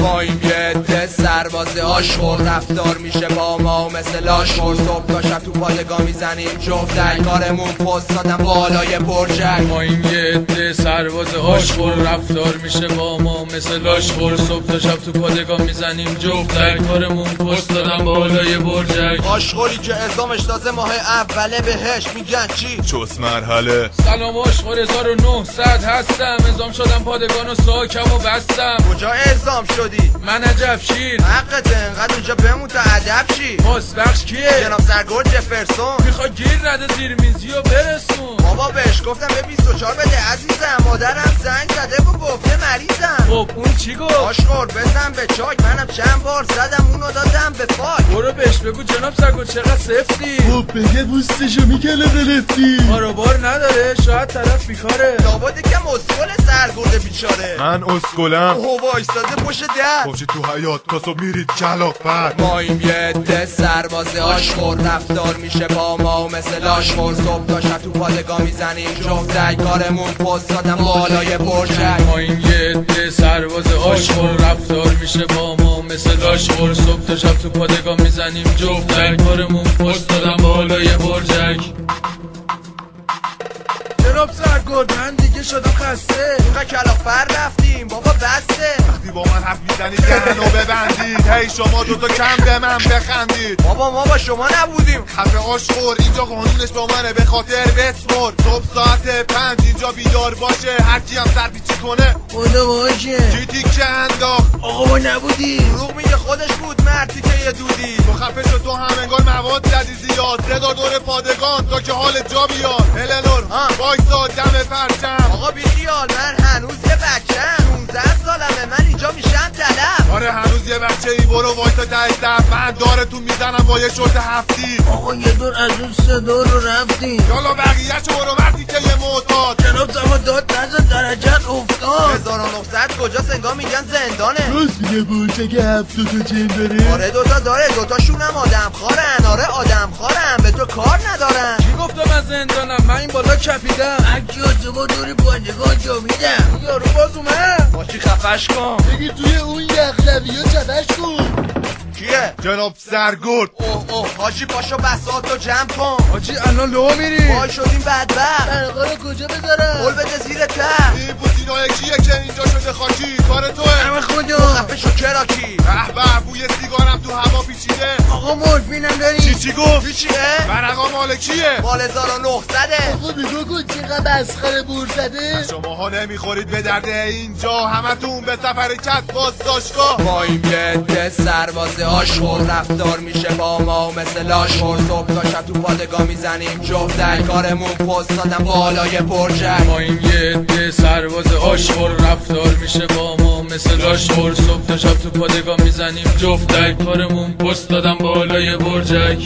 ما این یه عده سرباز آشغال رفتار میشه با ما مثل آشغال. صبح تا شب تو پادگاه میزنیم جفت کارمون پست دادن بالای برجک. ما این یه عده سرباز آشغال رفتار میشه با ما مثل آشغال. صبح تا شب تو پادگاه میزنیم جفت کارمون پست دادن بالای برجک. آشغالی که اعزامش تازه ماه اوله بهش میگن چی؟ چوس مرحله. سلام آشغال 1900 هستم، اعزام شدم پادگان و ساکم و بستم. کجا اعزام شدی؟ من عجب شیر حقت انقدر اونجا بمون تا ادب شی. باز بخش کیه؟ جناب سرگرد جفرسون. میخوای گیر نده زیر میزی و برسون. بابا بهش گفتم به 24 بده عزیزم، مادرم زنگ زده و گفته مریضم. خب اون چی گفت؟ آشغال بزن به چاک، منم چند بار زدم اونو دادم به پاک. برو بهش بگو جناب سرگرد چقدر سفتی. خب بگه بوستشو میکنه دلفتی. کاروبار نداره، شاید طرف بیکاره. لابد که مسئول سرگرد بیچاره. من اسکلم. اوه وایستاده پشت در. خوشی تو حیات کاسو میرید کلافت. ما این یه عده سرباز آشغال رفتار میشه با ما مثل آشغال. صبح تا شب تو پادگاه میزنیم جفت کارمون پست دادن بالای برجک. ما این یه عده سرباز آشغال رفتار میشه با ما مثل آشغال. صبح تا شب تو پادگاه میزنیم جفت کارمون پست دادن بالای برجک. جناب سرگرد من دیگه شدم خسته، اینقدر کلافر رفتیم بابا بسته. وقتی با من حرف میزنید دهنو ببندید. هی شما دوتا کم به من بخندید. بابا ما با شما نبودیم. خفه آشغال اینجا قانونش با منه به خاطر بسمر. صبح ساعت 5 اینجا بیدار باشه، هرکی هم سر پیچی کنه خدا باشه. کی تیکه انداخت؟ آقا ما نبودیم. دروغ میگه خودش بود مردی که یه دودی. تو خفه شد، تو هم انگار مواد زدی زیاد. صدا دور پادگان تا که حال جا بیاد. النور وایسا دم پرچم. آقا بیخیال من هنوز یه بچم، 16 سالمه، من اینجا میشم دلم. آره هنوز یه بچه ای، برو وایسا ته من دارتون میزنم با یه شورت هفتی. آقا یه دور از اون صدا رو رفتیم. یالا بقیه چه برو مردی که یه معتاد. جناب زما داد نزد درجت افتاد. 1900 کجاست انگار میگن زندانه. راست میگه بوچه که 70 تا جن داره. آره دوتا داره، دوتاشونم آدم خارن. آره آدم خارن، به تو کار ندارن. کی گفت من زندانم؟ من این بالا کپیدم. اگه با دوری پادگان جا میدم. یارو باز اومد. باشی خفش کن. بگی توی اون یخلوی ها چپش کن. کیه؟ جناب سرگرد. اوه حاجی پاشو بساطو جمع کن. حاجی الان لو میری. وای شدیم بدبخت. برقا رو کجا بذارم؟ قول بده زیر تخت. این بوتینای کیه که اینجا شده خاکی؟ کار توه. همه خدا خفه شو کراکی. به بوی سیگارم تو هوا پیچیده. آقا مورفینم داری؟ چی گفت؟ چیه؟ برقا مال کیه؟ مال 1900. آقا نگاه کن چقدر مسخره بور زده. شماها نمیخورید به درد اینجا، همتون به سفر کت بازداشتگاه. ما این یه عده سرباز آشغال رفتار میشه با ما مثل آشغال. صبح تا شب تو پادگاه میزنیم جفت کارمون پست دادن بالای برجک. ما این یه عده سرباز آشغال رفتار میشه با ما مثل آشغال. صبح تا شب تو پادگاه میزنیم جفت کارمون پست دادن بالای برجک.